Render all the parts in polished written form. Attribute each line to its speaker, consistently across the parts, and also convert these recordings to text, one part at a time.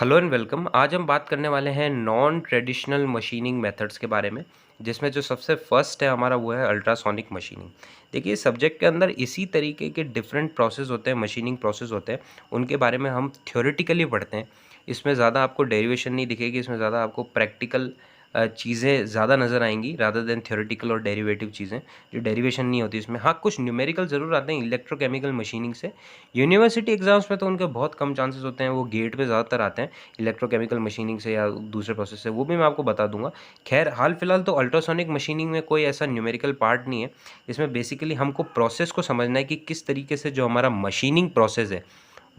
Speaker 1: Hello and welcome. आज हम बात करने वाले हैं नॉन ट्रेडिशनल मशीनिंग मेथड्स के बारे में, जिसमें जो सबसे फर्स्ट है हमारा वो है अल्ट्रासोनिक मशीनिंग। देखिए, सब्जेक्ट के अंदर इसी तरीके के डिफरेंट प्रोसेस होते हैं, मशीनिंग प्रोसेस होते हैं, उनके बारे में हम थ्योरेटिकली पढ़ते हैं। इसमें ज़्यादा आपको डेरिवेशन नहीं दिखेगी, इसमें ज़्यादा आपको प्रैक्टिकल चीज़ें ज़्यादा नज़र आएंगी रादर देन थ्योरेटिकल और डेरिवेटिव चीज़ें। जो डेरिवेशन नहीं होती इसमें, हाँ कुछ न्यूमेरिकल ज़रूर आते हैं इलेक्ट्रोकेमिकल मशीनिंग से। यूनिवर्सिटी एग्जाम्स में तो उनके बहुत कम चांसेस होते हैं, वो गेट पे ज़्यादातर आते हैं इलेक्ट्रोकेमिकल मशीनिंग से या दूसरे प्रोसेस से, वो भी मैं आपको बता दूंगा। खैर, हाल फिलहाल तो अल्ट्रासोनिक मशीनिंग में कोई ऐसा न्यूमेरिकल पार्ट नहीं है। इसमें बेसिकली हमको प्रोसेस को समझना है कि किस तरीके से जो हमारा मशीनिंग प्रोसेस है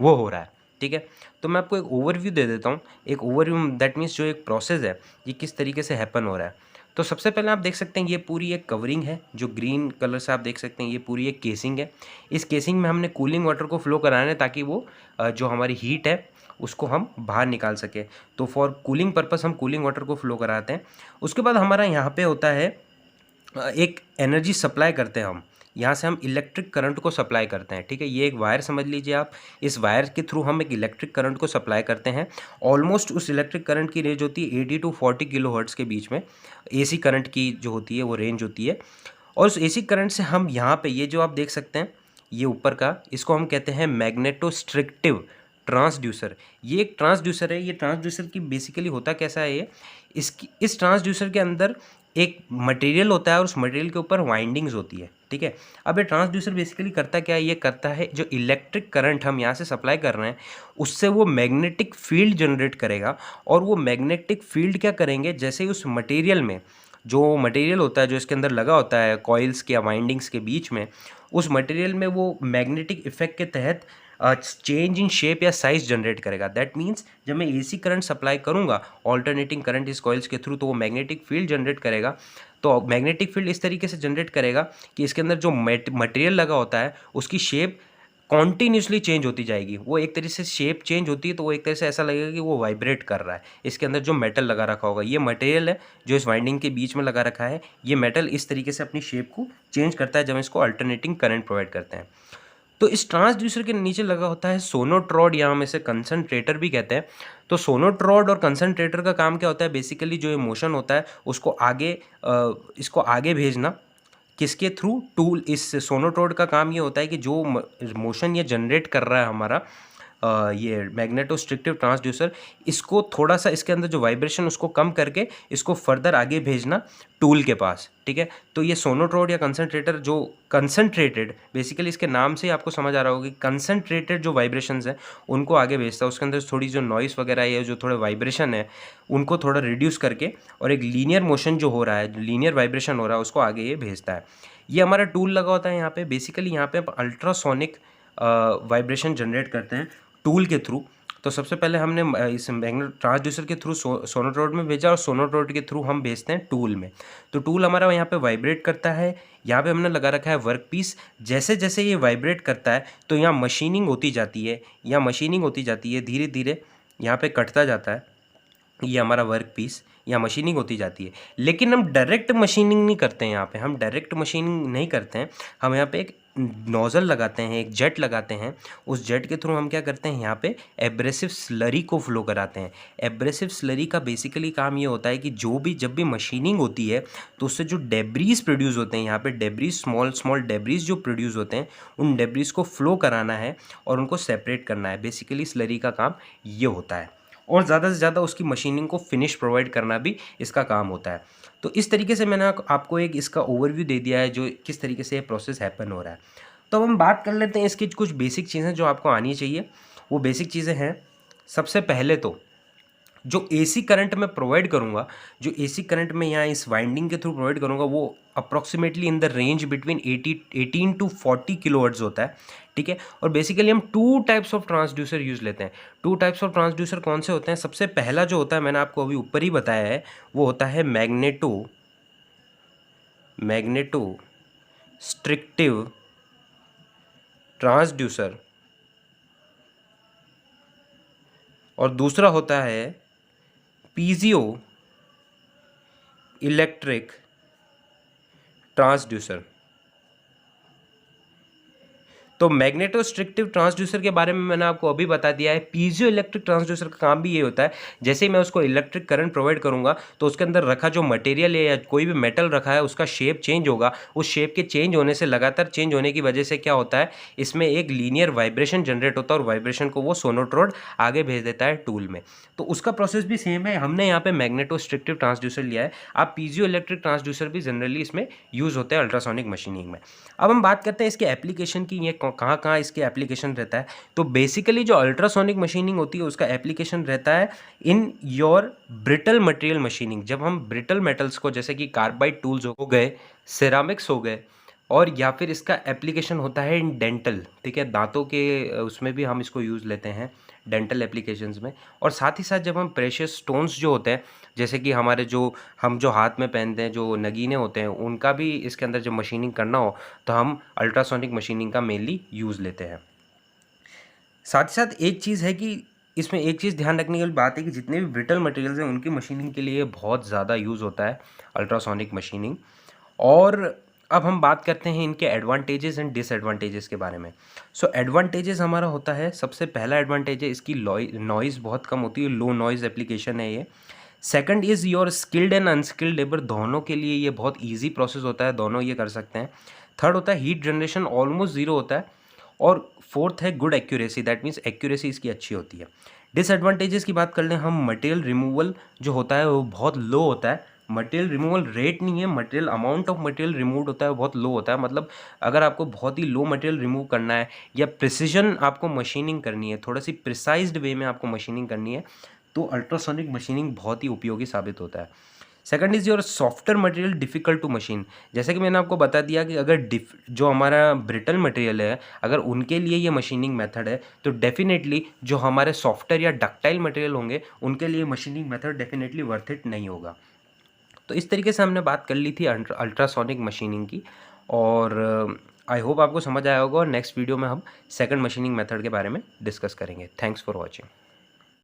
Speaker 1: वो हो रहा है। ठीक है, तो मैं आपको एक ओवरव्यू दे देता हूँ। एक ओवरव्यू दैट मीन्स जो एक प्रोसेस है ये किस तरीके से हैपन हो रहा है। तो सबसे पहले आप देख सकते हैं ये पूरी एक कवरिंग है, जो ग्रीन कलर से आप देख सकते हैं, ये पूरी एक केसिंग है। इस केसिंग में हमने कूलिंग वाटर को फ्लो कराना है ताकि वो जो हमारी हीट है उसको हम बाहर निकाल सके। तो फॉर कूलिंग पर्पस हम कूलिंग वाटर को फ्लो कराते हैं। उसके बाद हमारा यहाँ पे होता है एक एनर्जी सप्लाई करते हैं हम। यहाँ से हम इलेक्ट्रिक करंट को सप्लाई करते हैं। ठीक है, ये एक वायर समझ लीजिए आप। इस वायर के थ्रू हम एक इलेक्ट्रिक करंट को सप्लाई करते हैं। ऑलमोस्ट उस इलेक्ट्रिक करंट की रेंज होती है 80 to 40 किलो हर्ट्ज़ के बीच में। एसी करंट की जो होती है वो रेंज होती है। और उस एसी करंट से हम यहाँ पे ये जो आप देख सकते हैं, ये ऊपर का, इसको हम कहते हैं मैग्नेटोस्ट्रिक्टिव ट्रांसड्यूसर। ये एक ट्रांसड्यूसर है। ये ट्रांसड्यूसर की बेसिकली होता कैसा है ये, इस ट्रांसड्यूसर के अंदर एक मटेरियल होता है और उस मटेरियल के ऊपर वाइंडिंग्स होती है। ठीक है, अब ये ट्रांसड्यूसर बेसिकली करता क्या है, ये करता है जो इलेक्ट्रिक करंट हम यहाँ से सप्लाई कर रहे हैं उससे वो मैग्नेटिक फील्ड जनरेट करेगा। और वो मैग्नेटिक फील्ड क्या करेंगे, जैसे ही उस मटेरियल में जो मटेरियल होता है जो इसके अंदर लगा होता है कॉइल्स के या वाइंडिंग्स के बीच में, उस मटेरियल में वो मैग्नेटिक इफेक्ट के तहत चेंज इन शेप या साइज जनरेट करेगा। दैट मीन्स जब मैं एसी करंट सप्लाई करूंगा ऑल्टरनेटिंग करंट इस कॉइल्स के थ्रू, तो वो मैग्नेटिक फील्ड जनरेट करेगा। तो मैग्नेटिक फील्ड इस तरीके से जनरेट करेगा कि इसके अंदर जो मटेरियल लगा होता है उसकी शेप कॉन्टीन्यूसली चेंज होती जाएगी। वो एक तरीके से शेप चेंज होती है तो वो एक तरह से ऐसा लगेगा कि वो वाइब्रेट कर रहा है। इसके अंदर जो मेटल लगा रखा होगा, ये मटेरियल है जो इस वाइंडिंग के बीच में लगा रखा है, ये मेटल इस तरीके से अपनी शेप को चेंज करता है जब इसको अल्टरनेटिंग करंट प्रोवाइड करते हैं। तो इस ट्रांसड्यूसर के नीचे लगा होता है सोनोट्रॉड, या हम इसे कंसंट्रेटर भी कहते हैं। तो सोनोट्रॉड और कंसंट्रेटर का काम क्या होता है, बेसिकली जो इमोशन होता है उसको आगे इसको आगे भेजना। किसके थ्रू, टूल। इस सोनोट्रोड का काम ये होता है कि जो मोशन ये जनरेट कर रहा है हमारा ये मैग्नेटोस्ट्रिक्टिव ट्रांसड्यूसर, इसको थोड़ा सा इसके अंदर जो वाइब्रेशन उसको कम करके इसको फर्दर आगे भेजना टूल के पास। ठीक है, तो ये सोनोट्रोड या कंसंट्रेटर जो कंसंट्रेटेड, बेसिकली इसके नाम से ही आपको समझ आ रहा होगा कि कंसंट्रेटेड जो वाइब्रेशंस हैं उनको आगे भेजता है। उसके अंदर थोड़ी जो नॉइस वगैरह है, जो थोड़े वाइब्रेशन है उनको थोड़ा रिड्यूस करके, और एक लीनियर मोशन जो हो रहा है, लीनियर वाइब्रेशन हो रहा है, उसको आगे ये भेजता है। ये हमारा टूल लगा होता है यहाँ पे। बेसिकली यहाँ पे आप अल्ट्रासोनिक वाइब्रेशन जनरेट करते हैं टूल के थ्रू। तो सबसे पहले हमने इस मैग्नेट ट्रांसड्यूसर के थ्रू सोनोट्रोड में भेजा और सोनोट्रोड के थ्रू हम भेजते हैं टूल में। तो टूल हमारा यहाँ पे वाइब्रेट करता है। यहाँ पे हमने लगा रखा है वर्क पीस। जैसे जैसे ये वाइब्रेट करता है तो यहाँ मशीनिंग होती जाती है, यहाँ मशीनिंग होती जाती है, धीरे धीरे यहाँ पे कटता जाता है। ये हमारा वर्क पीस, यहाँ मशीनिंग होती जाती है। लेकिन हम डायरेक्ट मशीनिंग नहीं करते हैं। यहाँ पे हम डायरेक्ट मशीनिंग नहीं करते हैं। हम यहाँ पे एक नोज़ल लगाते हैं, एक जेट लगाते हैं। उस जेट के थ्रू हम क्या करते हैं, यहाँ पे एब्रेसिव स्लरी को फ्लो कराते हैं। एब्रेसिव स्लरी का बेसिकली काम ये होता है कि जब भी मशीनिंग होती है तो उससे जो डेब्रीज प्रोड्यूस होते हैं, यहाँ पे डेब्रीज, स्मॉल स्मॉल डेब्रीज जो प्रोड्यूस होते हैं, उन डेब्रीज को फ्लो कराना है और उनको सेपरेट करना है। बेसिकली स्लरी का काम ये होता है। और ज़्यादा से ज़्यादा उसकी मशीनिंग को फिनिश प्रोवाइड करना भी इसका काम होता है। तो इस तरीके से मैंने आपको एक इसका ओवरव्यू दे दिया है जो किस तरीके से ये प्रोसेस हैपन हो रहा है। तो अब हम बात कर लेते हैं इसकी कुछ बेसिक चीज़ें जो आपको आनी चाहिए। वो बेसिक चीज़ें हैं, सबसे पहले तो जो एसी करंट मैं प्रोवाइड करूँगा, जो एसी करंट मैं यहाँ इस वाइंडिंग के थ्रू प्रोवाइड करूँगा, वो approximately in the range between 18 to 40 kilohertz होता है। ठीक है, और बेसिकली हम two types of transducer use लेते हैं। टू टाइप्स ऑफ ट्रांसड्यूसर कौन से होते हैं, सबसे पहला जो होता है मैंने आपको अभी ऊपर ही बताया है, वो होता है मैग्नेटो स्ट्रिक्टिव ट्रांसड्यूसर, और दूसरा होता है पीजियो इलेक्ट्रिक ट्रांसड्यूसर। तो मैग्नेटोस्ट्रिक्टिव ट्रांसड्यूसर के बारे में मैंने आपको अभी बता दिया है। पीजो इलेक्ट्रिक ट्रांसड्यूसर का काम भी ये होता है, जैसे ही मैं उसको इलेक्ट्रिक करंट प्रोवाइड करूंगा तो उसके अंदर रखा जो मटेरियल है या कोई भी मेटल रखा है उसका शेप चेंज होगा। उस शेप के चेंज होने से, लगातार चेंज होने की वजह से क्या होता है, इसमें एक लीनियर वाइब्रेशन जनरेट होता है और वाइब्रेशन को वो सोनोट्रोड आगे भेज देता है टूल में। तो उसका प्रोसेस भी सेम है। हमने यहाँ पे मैग्नेटोस्ट्रिक्टिव ट्रांसड्यूसर लिया है। आप पीजियो इलेक्ट्रिक ट्रांसड्यूसर भी जनरली इसमें यूज़ होते हैं अल्ट्रासोनिक मशीनिंग में। अब हम बात करते हैं इसके एप्लीकेशन की, ये कहाँ कहाँ इसके एप्लीकेशन रहता है। तो बेसिकली जो अल्ट्रासोनिक मशीनिंग होती है उसका एप्लीकेशन रहता है in your brittle material machining. जब हम ब्रिटल मेटल्स को, जैसे कि कार्बाइड टूल्स हो गए, सिरामिक्स हो गए, और या फिर इसका एप्लीकेशन होता है इन डेंटल, ठीक है, दांतों के उसमें भी हम इसको यूज़ लेते हैं डेंटल एप्लीकेशंस में। और साथ ही साथ जब हम प्रेशियस स्टोन्स जो होते हैं, जैसे कि हमारे हम जो हाथ में पहनते हैं, जो नगीने होते हैं, उनका भी इसके अंदर जब मशीनिंग करना हो तो हम अल्ट्रासोनिक मशीनिंग का मेनली यूज़ लेते हैं। साथ ही साथ एक चीज़ है कि इसमें एक चीज़ ध्यान रखने की बात है कि जितने भी ब्रिटल मटेरियल्स हैं उनकी मशीनिंग के लिए बहुत ज़्यादा यूज़ होता है अल्ट्रासोनिक मशीनिंग। और अब हम बात करते हैं इनके एडवांटेजेस एंड डिसएडवांटेजेस के बारे में। सो एडवांटेजेस हमारा होता है, सबसे पहला एडवांटेज है इसकी नॉइज़ बहुत कम होती है, लो नॉइज़ एप्लीकेशन है ये। Second is your skilled and unskilled labour दोनों के लिए ये बहुत ईजी प्रोसेस होता है, दोनों ये कर सकते हैं। थर्ड होता है हीट जनरेशन ऑलमोस्ट ज़ीरो होता है। और फोर्थ है good accuracy, that means accuracy इसकी अच्छी होती है। डिसएडवांटेजेस की बात कर लें हम, मटेरियल रिमूवल जो होता है वो बहुत लो होता है। मटेरियल रिमूवल रेट नहीं है, material amount of material remove होता है वो बहुत लो होता है। मतलब अगर आपको बहुत ही लो मटेरियल रिमूव करना है या प्रिसीजन आपको मशीनिंग करनी है, थोड़ा सी प्रिसाइज्ड वे में आपको मशीनिंग करनी है, तो अल्ट्रासोनिक मशीनिंग बहुत ही उपयोगी साबित होता है। Second is your software material difficult to machine. जैसे कि मैंने आपको बता दिया कि अगर जो हमारा ब्रिटल मटेरियल है, अगर उनके लिए ये मशीनिंग मेथड है, तो डेफिनेटली जो हमारे सॉफ्टवेयर या डक्टाइल मटेरियल होंगे उनके लिए machining method definitely worth it नहीं होगा। तो इस तरीके से हमने बात कर ली थी अल्ट्रासोनिक मशीनिंग की। और आई होप आपको समझ आया होगा। और नेक्स्ट वीडियो में हम सेकंड मशीनिंग मेथड के बारे में डिस्कस करेंगे। Thanks for watching.